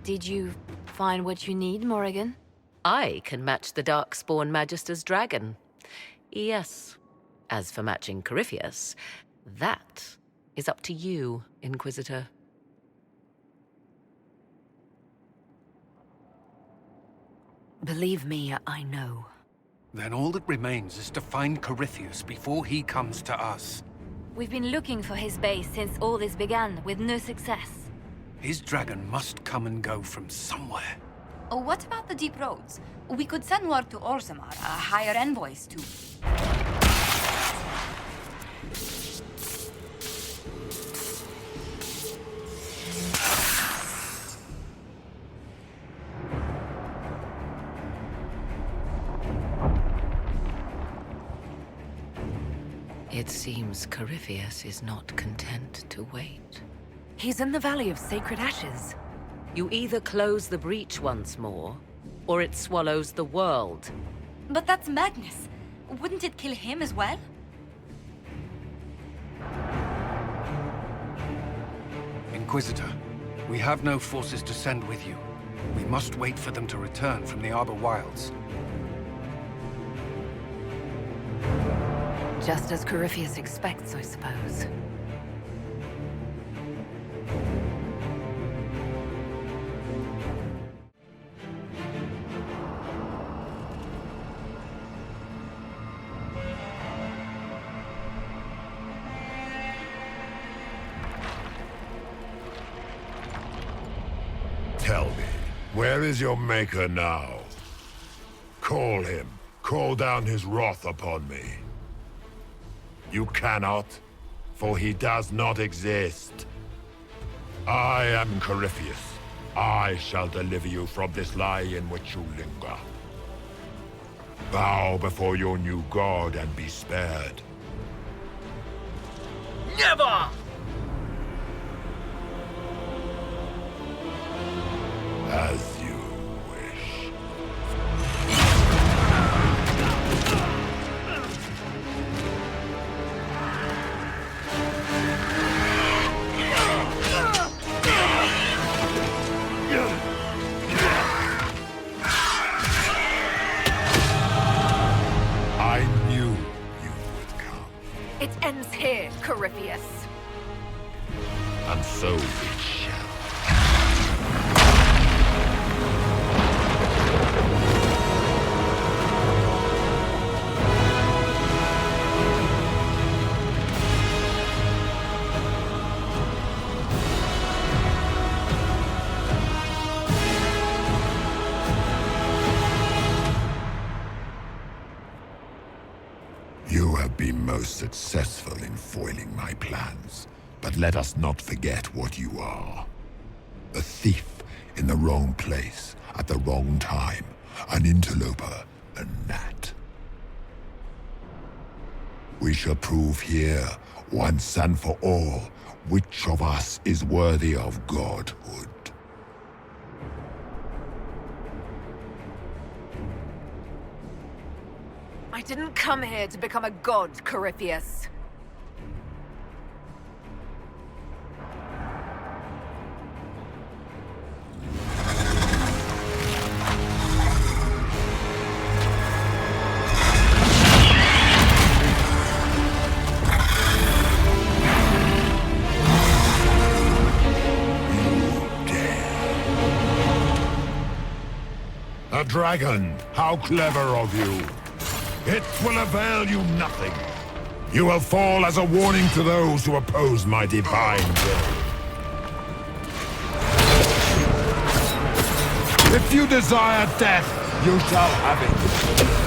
Did you find what you need, Morrigan? I can match the Darkspawn Magister's dragon. Yes. As for matching Corypheus, that is up to you, Inquisitor. Believe me, I know. Then all that remains is to find Corypheus before he comes to us. We've been looking for his base since all this began, with no success. His dragon must come and go from somewhere. Oh, what about the deep roads? We could send word to Orzammar, hire envoys to... It seems Corypheus is not content to wait. He's in the Valley of Sacred Ashes. You either close the breach once more, or it swallows the world. But that's Magnus. Wouldn't it kill him as well? Inquisitor, we have no forces to send with you. We must wait for them to return from the Arbor Wilds. Just as Corypheus expects, I suppose. Tell me, where is your maker now? Call him. Call down his wrath upon me. You cannot, for he does not exist. I am Corypheus. I shall deliver you from this lie in which you linger. Bow before your new god and be spared. Never! As you wish. I knew you would come. It ends here, Corypheus. And so it shall. You have been most successful in foiling my plans, but let us not forget what you are. A thief in the wrong place at the wrong time, an interloper, a gnat. We shall prove here, once and for all, which of us is worthy of godhood. I didn't come here to become a god, Corypheus. A dragon! How clever of you! It will avail you nothing. You will fall as a warning to those who oppose my divine will. If you desire death, you shall have it.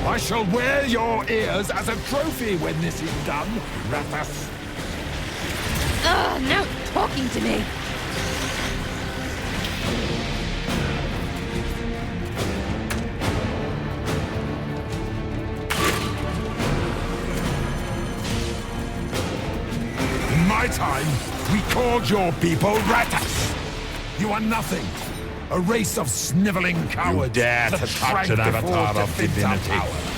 I shall wear your ears as a trophy when this is done, Rathas. Ugh, now you're talking to me. In my time, we called your people Rathas. You are nothing. A race of sniveling cowards. You dare to that touch shrank an before avatar of defeat our divinity. power.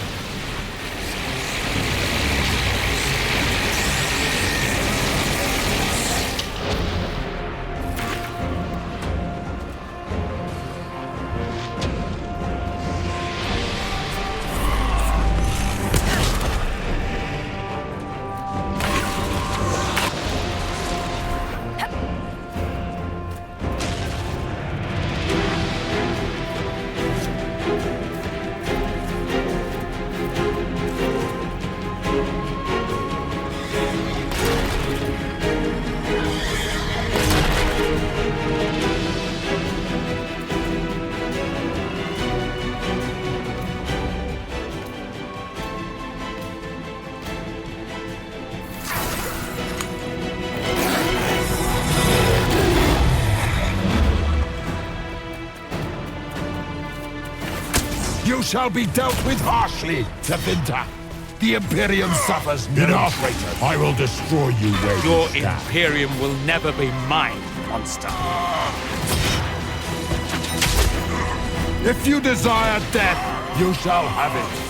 You shall be dealt with harshly, Tevinter. The Imperium suffers no traitor. I will destroy you where Your you stand. Imperium will never be mine, monster. If you desire death, you shall have it.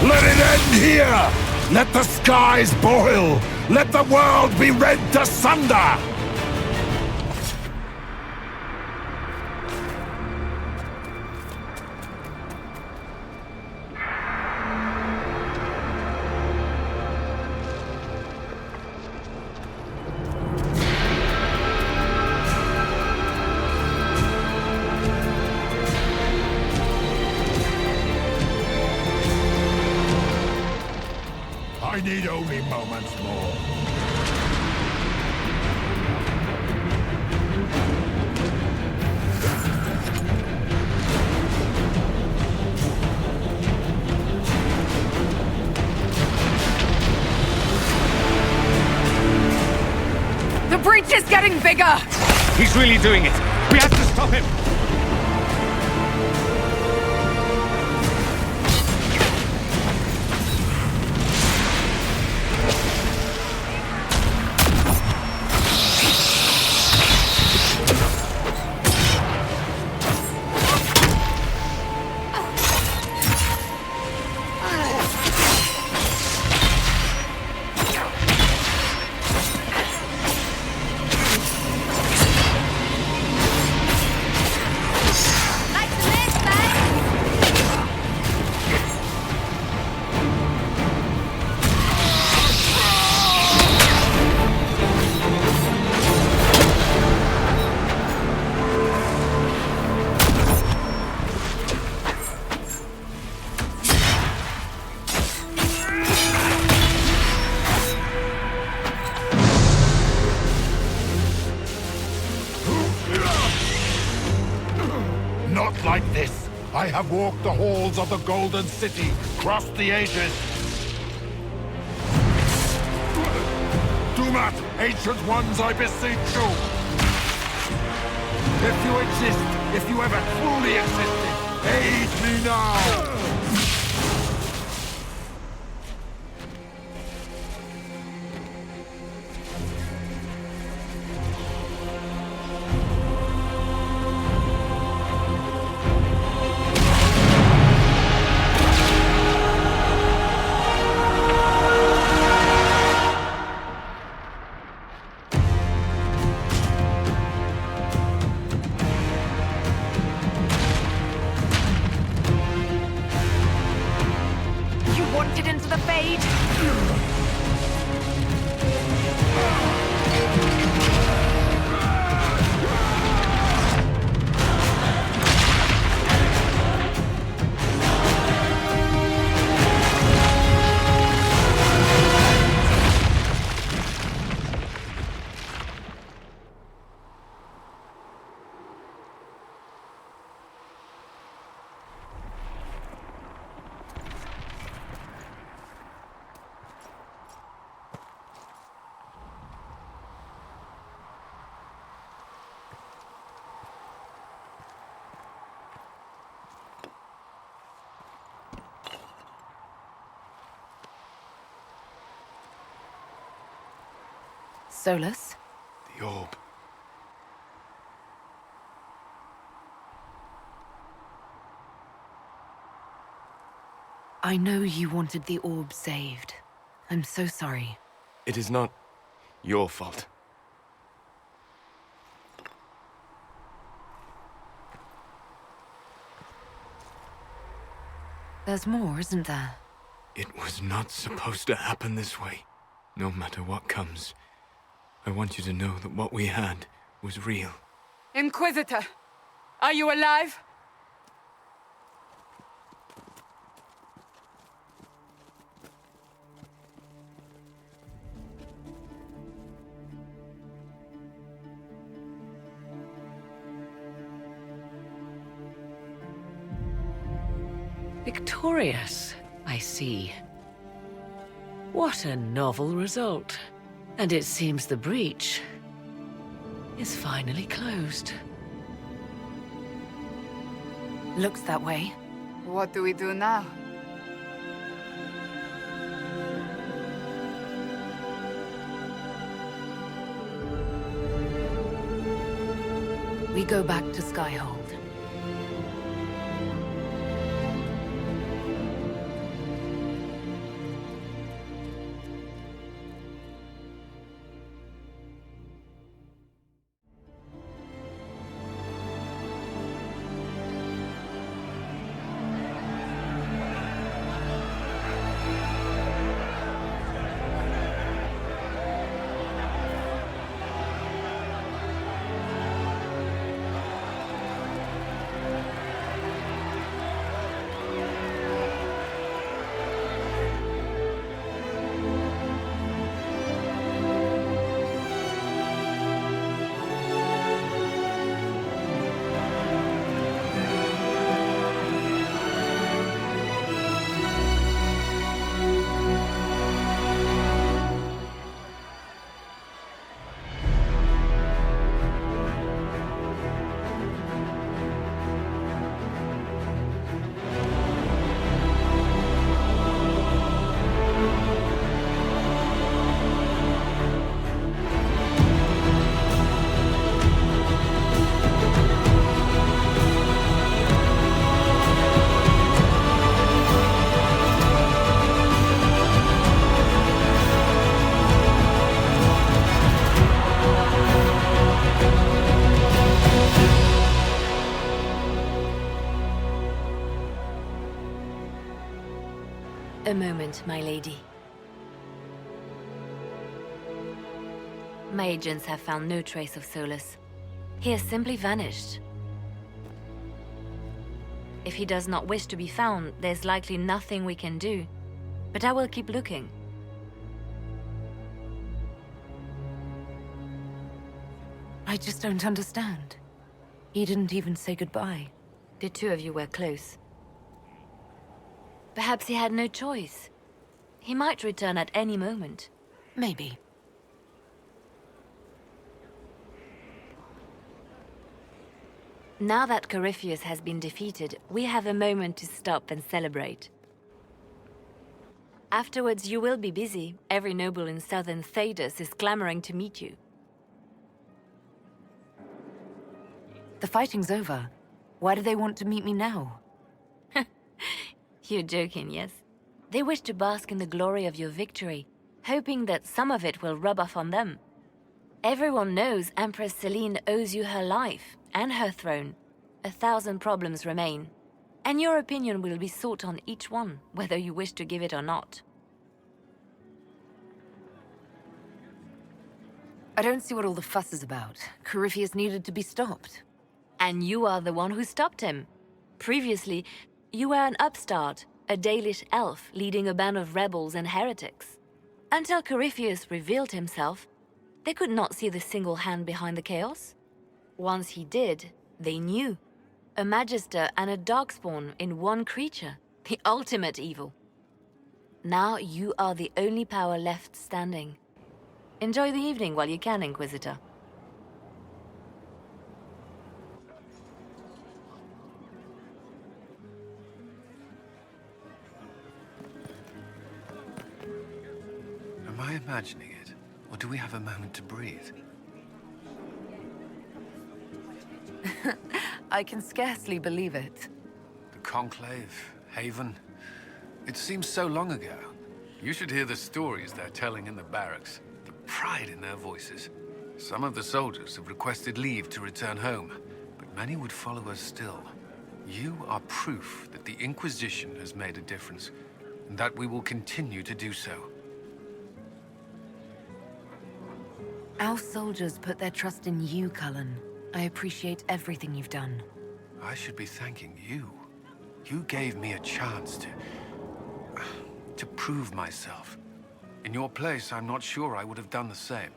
Let it end here! Let the skies boil! Let the world be rent asunder! I need only moments more. The breach is getting bigger! He's really doing it. We have to stop him. Not like this. I have walked the halls of the Golden City, crossed the ages. Do not, ancient ones, I beseech you. If you exist, if you ever truly existed, aid me now! Wanted into the fade? Solus? The orb. I know you wanted the orb saved. I'm so sorry. It is not your fault. There's more, isn't there? It was not supposed to happen this way. No matter what comes, I want you to know that what we had was real. Inquisitor! Are you alive? Victorious, I see. What a novel result. And it seems the breach is finally closed. Looks that way. What do we do now? We go back to Skyhold. moment, my lady. My agents have found no trace of Solus. He has simply vanished. If he does not wish to be found, there's likely nothing we can do. But I will keep looking. I just don't understand. He didn't even say goodbye. The two of you were close. Perhaps he had no choice. He might return at any moment. Maybe. Now that Corypheus has been defeated, we have a moment to stop and celebrate. Afterwards, you will be busy. Every noble in southern Thedas is clamoring to meet you. The fighting's over. Why do they want to meet me now? You're joking, yes? They wish to bask in the glory of your victory, hoping that some of it will rub off on them. Everyone knows Empress Celine owes you her life and her throne. 1,000 problems remain, and your opinion will be sought on each one, whether you wish to give it or not. I don't see what all the fuss is about. Corypheus needed to be stopped. And you are the one who stopped him. Previously, you were an upstart, a Dalish elf leading a band of rebels and heretics. Until Corypheus revealed himself, they could not see the single hand behind the chaos. Once he did, they knew. A Magister and a Darkspawn in one creature, the ultimate evil. Now you are the only power left standing. Enjoy the evening while you can, Inquisitor. Am I imagining it? Or do we have a moment to breathe? I can scarcely believe it. The Conclave, Haven. It seems so long ago. You should hear the stories they're telling in the barracks. The pride in their voices. Some of the soldiers have requested leave to return home, but many would follow us still. You are proof that the Inquisition has made a difference, and that we will continue to do so. Our soldiers put their trust in you, Cullen. I appreciate everything you've done. I should be thanking you. You gave me a chance to prove myself. In your place, I'm not sure I would have done the same.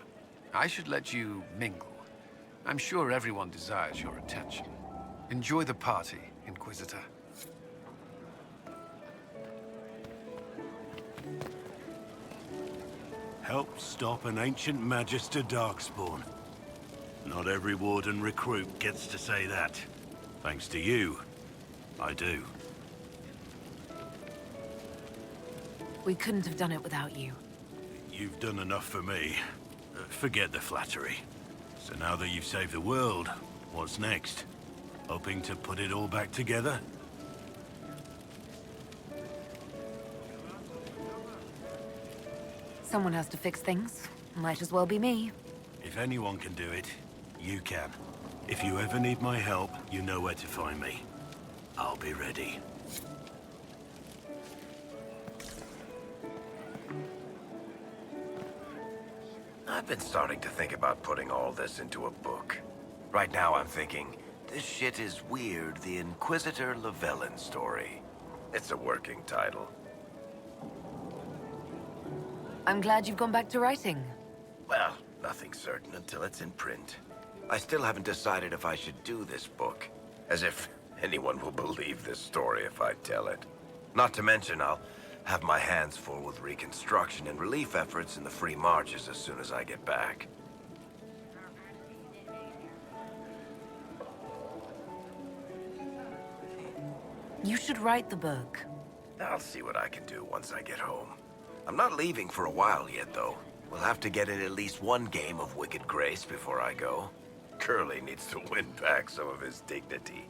I should let you mingle. I'm sure everyone desires your attention. Enjoy the party, Inquisitor. Help stop an ancient Magister Darkspawn. Not every Warden recruit gets to say that. Thanks to you, I do. We couldn't have done it without you. You've done enough for me. Forget the flattery. So now that you've saved the world, what's next? Hoping to put it all back together? Someone has to fix things. Might as well be me. If anyone can do it, you can. If you ever need my help, you know where to find me. I'll be ready. I've been starting to think about putting all this into a book. Right now I'm thinking, this shit is weird, the Inquisitor Llewellyn story. It's a working title. I'm glad you've gone back to writing. Well, nothing's certain until it's in print. I still haven't decided if I should do this book. As if anyone will believe this story if I tell it. Not to mention I'll have my hands full with reconstruction and relief efforts in the Free Marches as soon as I get back. You should write the book. I'll see what I can do once I get home. I'm not leaving for a while yet, though. We'll have to get in at least one game of Wicked Grace before I go. Curly needs to win back some of his dignity.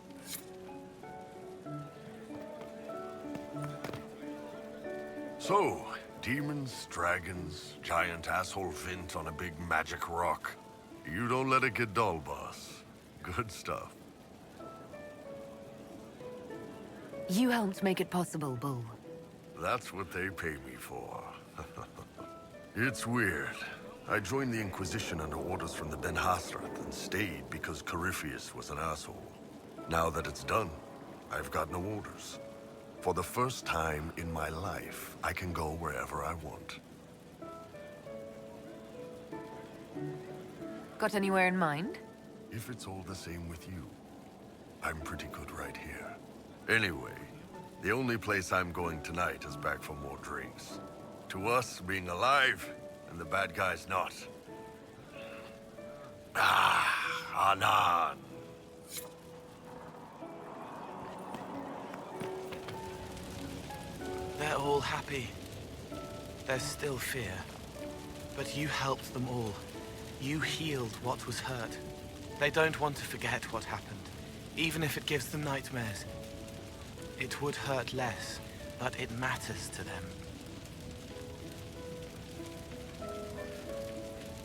So, demons, dragons, giant asshole Vint on a big magic rock. You don't let it get dull, boss. Good stuff. You helped make it possible, Bull. That's what they pay me for. It's weird. I joined the Inquisition under orders from the Ben Hasrath and stayed because Corypheus was an asshole. Now that it's done, I've got no orders. For the first time in my life, I can go wherever I want. Got anywhere in mind? If it's all the same with you, I'm pretty good right here. Anyway, the only place I'm going tonight is back for more drinks. To us, being alive, and the bad guys not. Ah, Anan. They're all happy. There's still fear. But you helped them all. You healed what was hurt. They don't want to forget what happened, even if it gives them nightmares. It would hurt less, but it matters to them.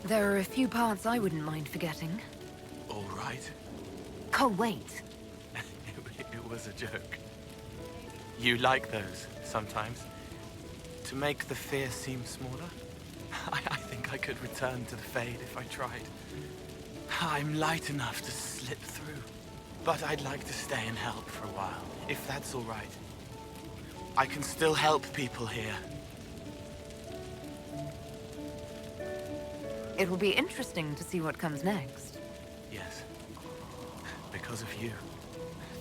There are a few parts I wouldn't mind forgetting. All right. Oh, wait. It was a joke. You like those, sometimes. To make the fear seem smaller? I think I could return to the Fade if I tried. I'm light enough to slip through. But I'd like to stay and help for a while, if that's all right. I can still help people here. It will be interesting to see what comes next. Yes. Because of you.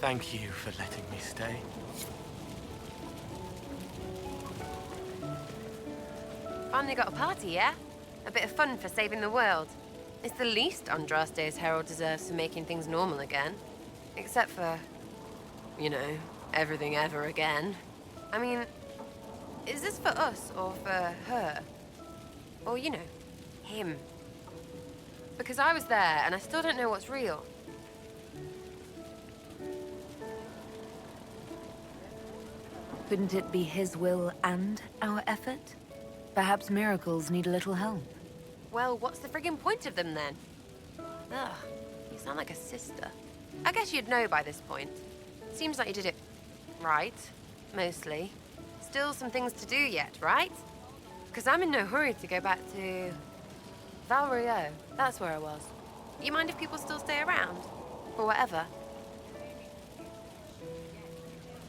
Thank you for letting me stay. Finally got a party, yeah? A bit of fun for saving the world. It's the least Andraste's Herald deserves for making things normal again. Except for, you know, everything ever again. I mean, is this for us or for her? Or, you know, him? Because I was there and I still don't know what's real. Couldn't it be his will and our effort? Perhaps miracles need a little help. Well, what's the friggin' point of them then? Ugh, you sound like a sister. I guess you'd know by this point. Seems like you did it right, mostly. Still some things to do yet, right? Because I'm in no hurry to go back to Valrio. That's where I was. You mind if people still stay around? Or whatever?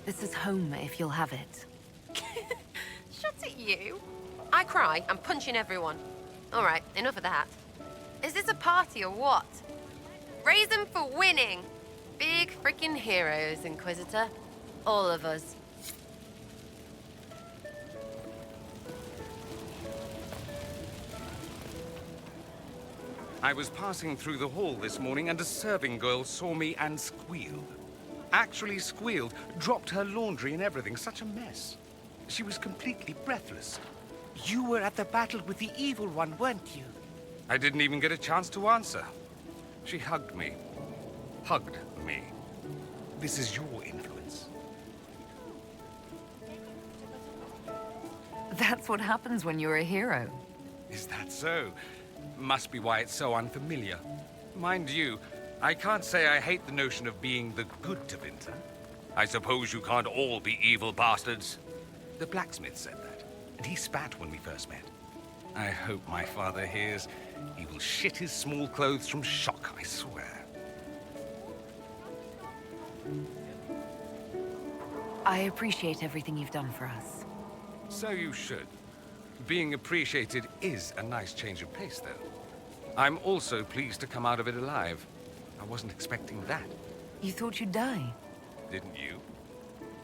This is home if you'll have it. Shut it, you. I cry, I'm punching everyone. All right, enough of that. Is this a party or what? Raise them for winning. Big freaking heroes, Inquisitor. All of us. I was passing through the hall this morning and a serving girl saw me and squealed. Actually squealed, dropped her laundry and everything, such a mess. She was completely breathless. You were at the battle with the evil one, weren't you? I didn't even get a chance to answer. She hugged me. Hugged me. This is your influence. That's what happens when you're a hero. Is that so? Must be why it's so unfamiliar. Mind you, I can't say I hate the notion of being the good Tevinter. I suppose you can't all be evil bastards. The blacksmith said that, and he spat when we first met. I hope my father hears. He will shit his small clothes from shock, I swear. I appreciate everything you've done for us. So you should. Being appreciated is a nice change of pace, though. I'm also pleased to come out of it alive. I wasn't expecting that. You thought you'd die? Didn't you?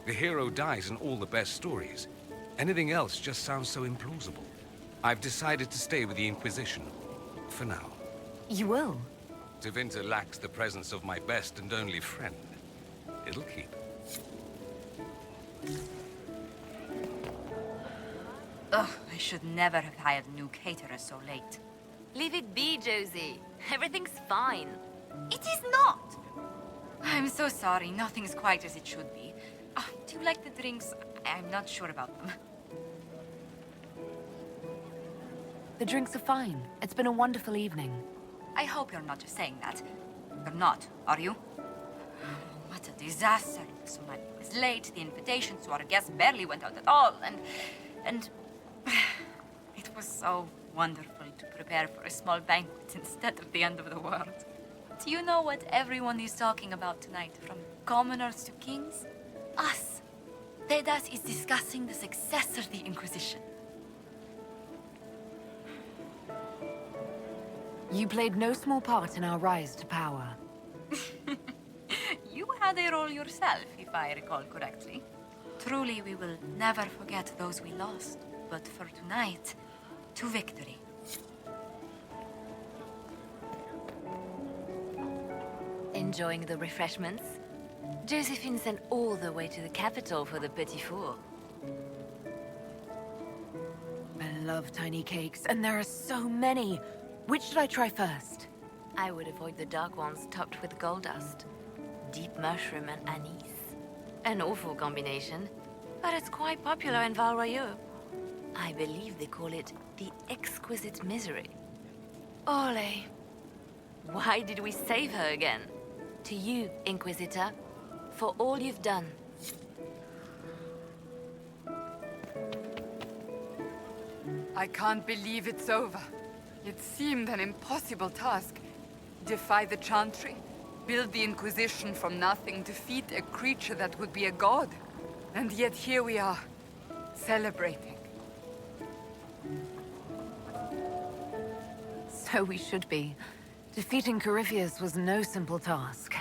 The hero dies in all the best stories. Anything else just sounds so implausible. I've decided to stay with the Inquisition. For now. You will? Tevinter lacks the presence of my best and only friend. It'll keep. Ugh, I should never have hired a new caterer so late. Leave it be, Josie. Everything's fine. It is not! I'm so sorry, nothing's quite as it should be. Do you like the drinks? I'm not sure about them. The drinks are fine. It's been a wonderful evening. I hope you're not just saying that. You're not, are you? What a disaster. So much was late, the invitations to our guests barely went out at all, and it was so wonderful to prepare for a small banquet instead of the end of the world. Do you know what everyone is talking about tonight, from commoners to kings? Us. Tedas is discussing the successor of the Inquisition. You played no small part in our rise to power. You had a role yourself, if I recall correctly. Truly, we will never forget those we lost. But for tonight, to victory. Enjoying the refreshments? Josephine sent all the way to the capital for the petit four. I love tiny cakes, and there are so many. Which should I try first? I would avoid the dark ones topped with gold dust. Deep mushroom and anise. An awful combination, but it's quite popular in Val Royeaux. I believe they call it the exquisite misery. Ole. Why did we save her again? To you, Inquisitor, for all you've done. I can't believe it's over. It seemed an impossible task. Defy the Chantry, build the Inquisition from nothing, defeat a creature that would be a god. And yet here we are, celebrating. So we should be. Defeating Corypheus was no simple task.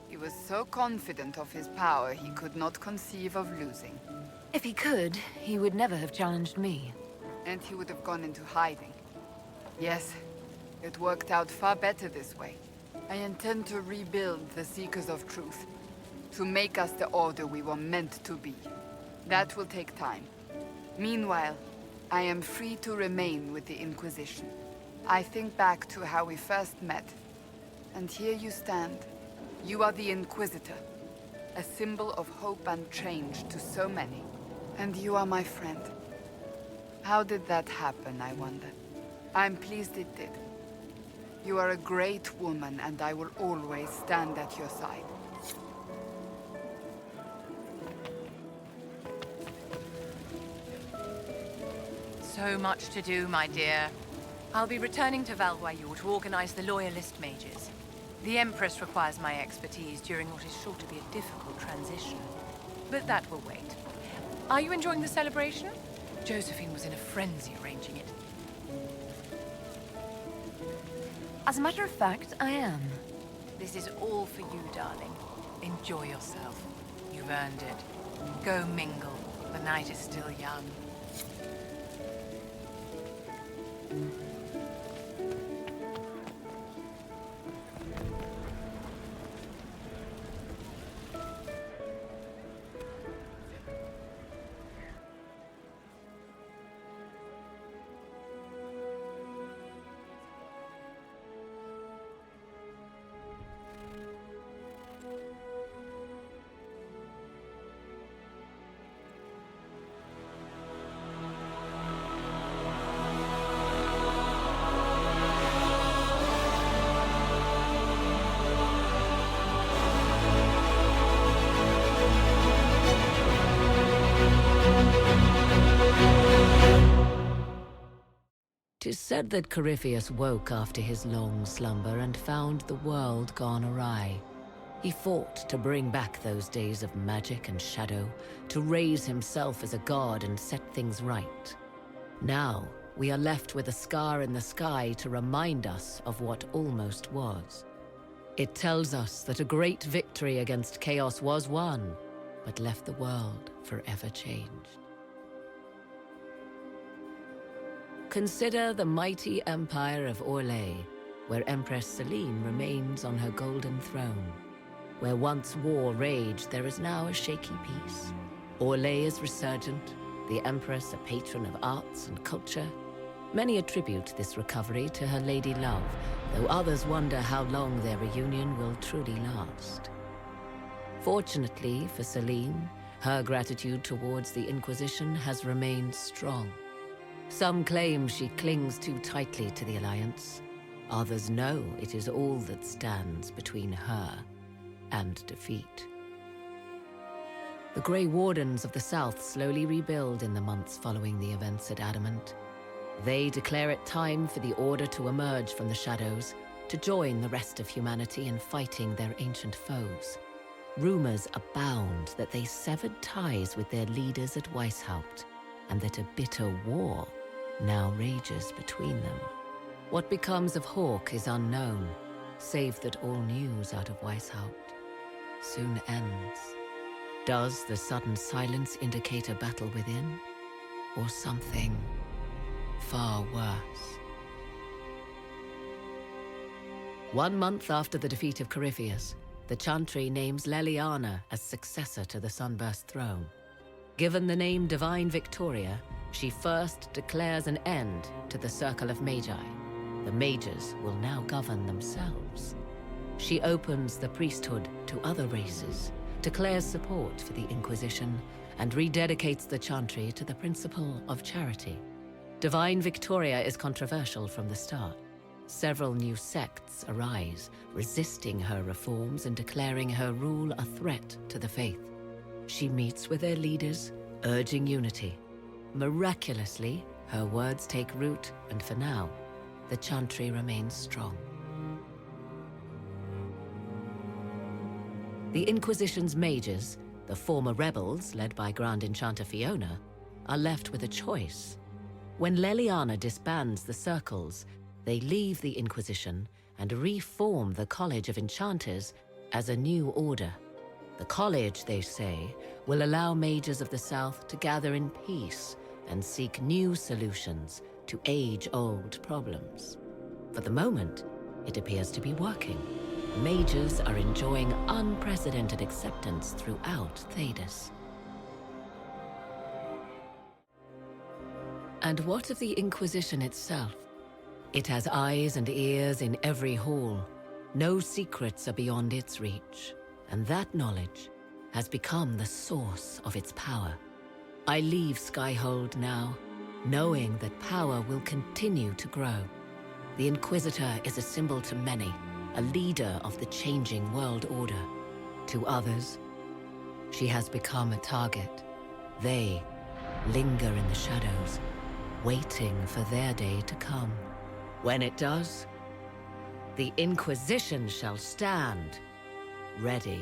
He was so confident of his power, he could not conceive of losing. If he could, he would never have challenged me. And he would have gone into hiding. Yes, it worked out far better this way. I intend to rebuild the Seekers of Truth, to make us the order we were meant to be. That will take time. Meanwhile, I am free to remain with the Inquisition. I think back to how we first met, and here you stand. You are the Inquisitor, a symbol of hope and change to so many. And you are my friend. How did that happen, I wonder? I'm pleased it did. You are a great woman, and I will always stand at your side. So much to do, my dear. I'll be returning to Val Royeaux to organize the Loyalist Mages. The Empress requires my expertise during what is sure to be a difficult transition. But that will wait. Are you enjoying the celebration? Josephine was in a frenzy arranging it. As a matter of fact, I am. This is all for you, darling. Enjoy yourself. You've earned it. Go mingle. The night is still young. Tis said that Corypheus woke after his long slumber and found the world gone awry. He fought to bring back those days of magic and shadow, to raise himself as a god and set things right. Now, we are left with a scar in the sky to remind us of what almost was. It tells us that a great victory against chaos was won, but left the world forever changed. Consider the mighty empire of Orlais, where Empress Celine remains on her golden throne. Where once war raged, there is now a shaky peace. Orlais is resurgent, the Empress a patron of arts and culture. Many attribute this recovery to her lady love, though others wonder how long their reunion will truly last. Fortunately for Celine, her gratitude towards the Inquisition has remained strong. Some claim she clings too tightly to the Alliance. Others know it is all that stands between her and defeat. The Grey Wardens of the South slowly rebuild in the months following the events at Adamant. They declare it time for the Order to emerge from the shadows, to join the rest of humanity in fighting their ancient foes. Rumors abound that they severed ties with their leaders at Weishaupt, and that a bitter war now rages between them. What becomes of Hawke is unknown, save that all news out of Weishaupt soon ends. Does the sudden silence indicate a battle within, or something far worse? 1 month after the defeat of Corypheus, the Chantry names Leliana as successor to the Sunburst throne. Given the name Divine Victoria, she first declares an end to the Circle of Magi. The mages will now govern themselves. She opens the priesthood to other races, declares support for the Inquisition, and rededicates the Chantry to the principle of charity. Divine Victoria is controversial from the start. Several new sects arise, resisting her reforms and declaring her rule a threat to the faith. She meets with their leaders, urging unity. Miraculously, her words take root, and for now, the Chantry remains strong. The Inquisition's mages, the former rebels led by Grand Enchanter Fiona, are left with a choice. When Leliana disbands the circles, they leave the Inquisition and reform the College of Enchanters as a new order. The college, they say, will allow mages of the South to gather in peace and seek new solutions to age-old problems. For the moment, it appears to be working. Mages are enjoying unprecedented acceptance throughout Thedas. And what of the Inquisition itself? It has eyes and ears in every hall. No secrets are beyond its reach, and that knowledge has become the source of its power. I leave Skyhold now, knowing that power will continue to grow. The Inquisitor is a symbol to many, a leader of the changing world order. To others, she has become a target. They linger in the shadows, waiting for their day to come. When it does, the Inquisition shall stand, ready.